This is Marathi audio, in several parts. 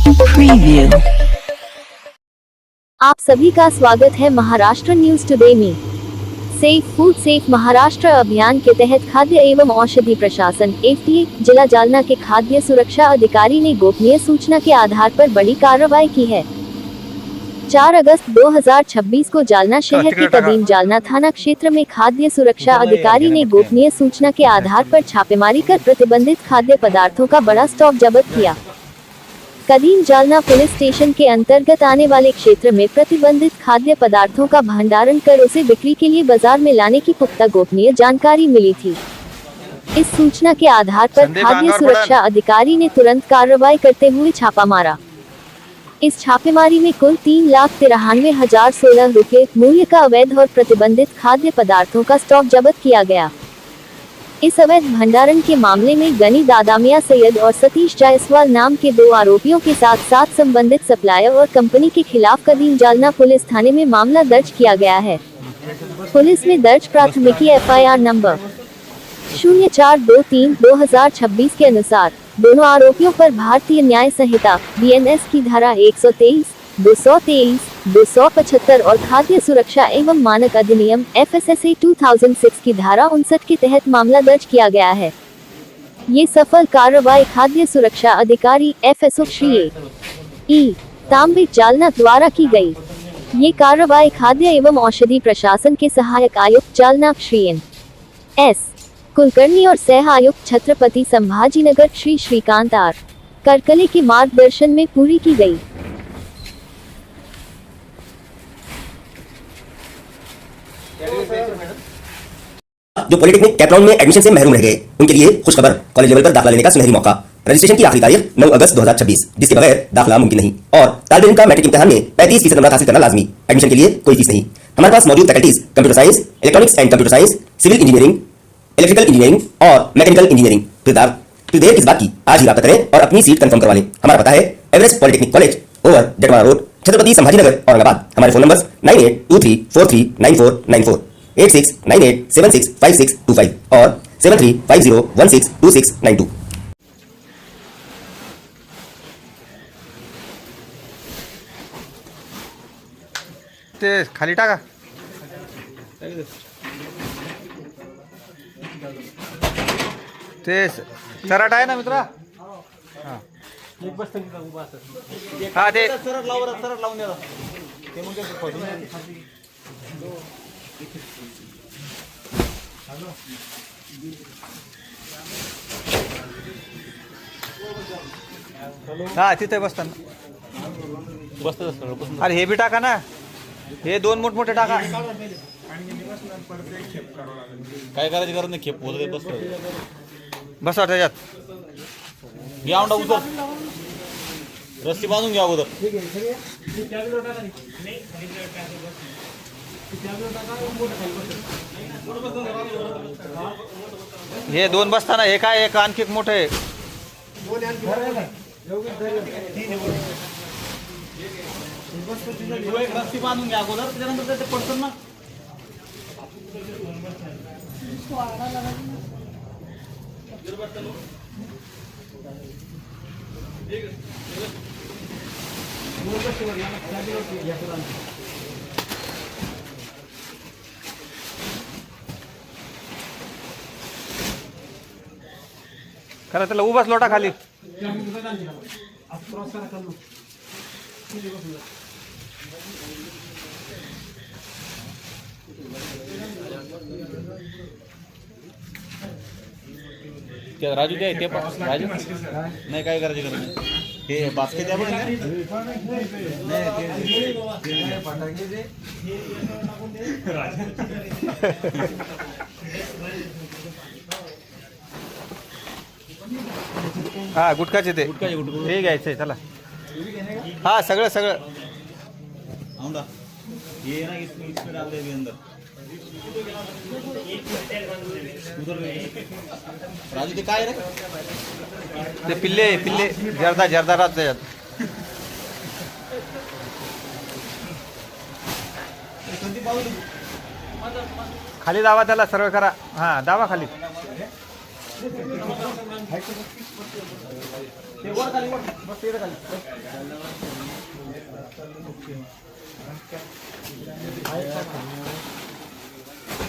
Preview. आप सभी का स्वागत है महाराष्ट्र न्यूज टुडे में। सेफ फूड सेफ महाराष्ट्र अभियान के तहत खाद्य एवं औषधि प्रशासन FDA जिला जालना के खाद्य सुरक्षा अधिकारी ने गोपनीय सूचना के आधार पर बड़ी कार्रवाई की है। 4 अगस्त 2026 को जालना शहर के कदीम जालना थाना क्षेत्र में खाद्य सुरक्षा अधिकारी ने गोपनीय सूचना के आधार पर छापेमारी कर प्रतिबंधित खाद्य पदार्थों का बड़ा स्टॉक जब्त किया। कदीम जालना पुलिस स्टेशन के अंतर्गत आने वाले क्षेत्र में प्रतिबंधित खाद्य पदार्थों का भंडारण कर उसे बिक्री के लिए बाजार में लाने की पुख्ता गोपनीय जानकारी मिली थी। इस सूचना के आधार पर खाद्य सुरक्षा अधिकारी ने तुरंत कार्रवाई करते हुए छापा मारा। इस छापेमारी में कुल 3,93,016 रुपये मूल्य का अवैध और प्रतिबंधित खाद्य पदार्थों का स्टॉक जब्त किया गया। इस अवैध भंडारण के मामले में गनी दादामिया सैयद और सतीश जायसवाल नाम के 2 आरोपियों के साथ 7 संबंधित सप्लायर और कंपनी के खिलाफ कदीम जालना पुलिस थाने में मामला दर्ज किया गया है। पुलिस में दर्ज प्राथमिकी FIR नंबर 0423/2026 के अनुसार दोनों आरोपियों पर भारतीय न्याय संहिता BNS की धारा 123, 223, 275 और खाद्य सुरक्षा एवं मानक अधिनियम FSSA 2006 की धारा 59 के तहत मामला दर्ज किया गया है। ये सफल कार्रवाई खाद्य सुरक्षा अधिकारी FSO श्री E तांबिक जालना द्वारा की गई। ये कार्रवाई खाद्य एवं औषधि प्रशासन के सहायक आयुक्त जालना श्री N.S. कुलकर्णी और सह आयुक्त छत्रपति संभाजीनगर श्री श्रीकांत R. करकले के मार्गदर्शन में पूरी की गई। जो पॉलिटेक्निक कैपराउंड में एडमिशन से महरूम रह गए उनके लिए खुशखबर, कॉलेज लेवल पर दाखिला लेने का सुनहरी मौका। रजिस्ट्रेशन की आखिरी तारीख 9 अगस्त 2026, जिसके बगैर दाखिला मुमकिन नहीं। और तालिब इल्म का मैट्रिक इम्तिहान में 35% नंबर हासिल करना लाजमी। एडमिशन के लिए कोई फीस नहीं। हमारे पास मौजूद faculties computer science, electronics and computer science, civil engineering, electrical engineering और मैकेनिकल इंजीनियरिंग। फिर देर किस बात की, आज ही रब्ता करें और अपनी सीट कंफर्म करवा लें। हमारा पता है Everest polytechnic college, over Jatwara road, Chhatrapati Sambhajinagar, Aurangabad. हमारे फोन नंबर 9823439494, 8698765625 और 7350162692। ते खाली टाका। ते चराट आहे ना मित्रा? हा ते सरळ लावून द्या ते मग हा तिथे बसताना अरे हे बी टाका ना, हे 2 मोठमोठे टाका। काय करायची गरज नाही, खेप होत बस बसा त्याच्यात। घ्या अंडा उतर, रस्सी बांधून घ्या अगोदर। हे 2 बसताना हे काय, एक आणखी एक मोठे एक रस्सी बांधून घ्या अगोदर, त्याच्यानंतर ते पडतं ना। खरं त्याला उभाच लोटा खाली। राजू द्या ते राजू नाही, काय करायची गरज नाही। हे बास्केट द्या बघ हा गुटखाचे ते हे घ्यायचंय चला। हा सगळं औंडा ये ना, इसमें डाल दे अंदर। राजू ते काय रे, ते पिल्ले जर्दा राहत त्याच्यात। खाली दावा, त्याला सर्व करा। हा दावा खाली। ते वर खाली वर बस इकडे खाली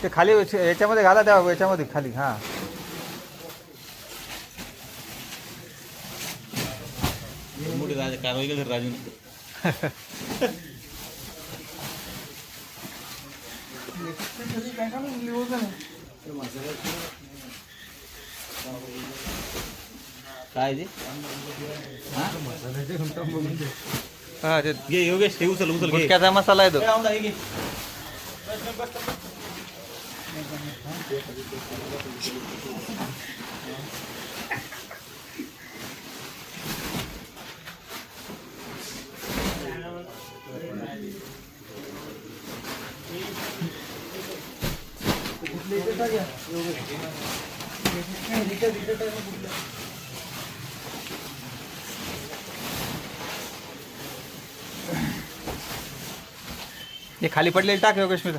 ते खाली याच्यामध्ये घाला त्या याच्यामध्ये खाली हां मोठी कारवाई केली राजू काय ते हां ते घे योगेश हे उचल उचल घे गुटख्याचा मसाला आहे तो हे खाली पडलेली टाक योगेश मी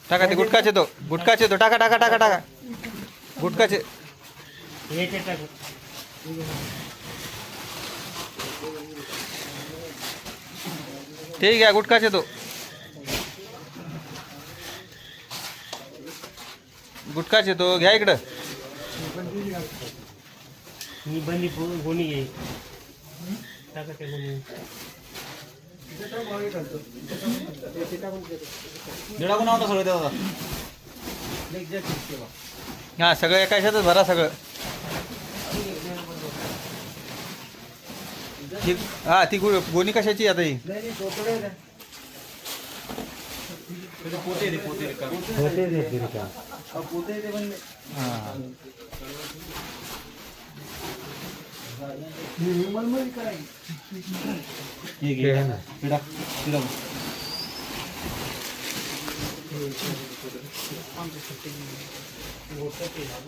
टाका ते गुटखाचे तो टाका टाका टाका टाका गुटखाचे ठीक आहे गुटखाचे तो घ्या इकडं मी बंदी कोणी येईल टाका ते कोणी दीडा गुन्हा होता सगळं त्याचा हां सगळं एका ह्याच्यातच भरा सगळं हां ती गोणी कशाची आता ही पोते रे होते देते का हां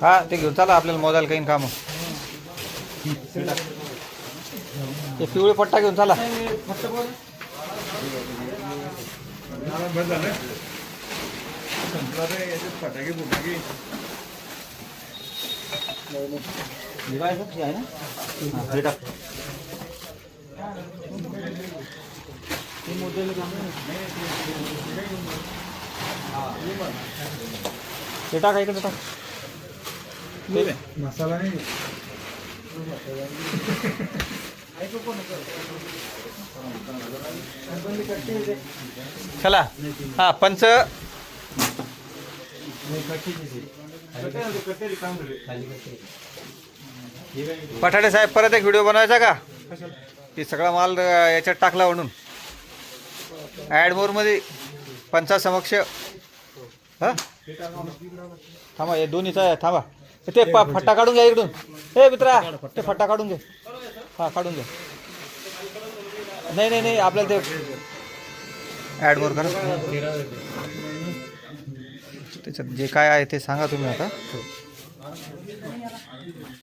हां ते घेऊन चला आपल्याला मोजायला काही काम ते पिवळे पट्टा घेऊन चला आहे ना हे टाक ते टाका इकडे टाक मसाला नाही चला हां पंच पठाडे साहेब परत एक व्हिडिओ बनवायचा का की सगळा माल याच्यात टाकला म्हणून ॲडमोरमध्ये पंचासमक्ष हां थांबा हे दोन्हीचा आहे थांबा ते फट्टा काढून घ्या इकडून हे मित्रा ते फट्टा काढून घे हां काढून घ्या नाही आपल्याला ते ॲडमोर करा त्याच्यात जे काय आहे ते सांगा तुम्ही आता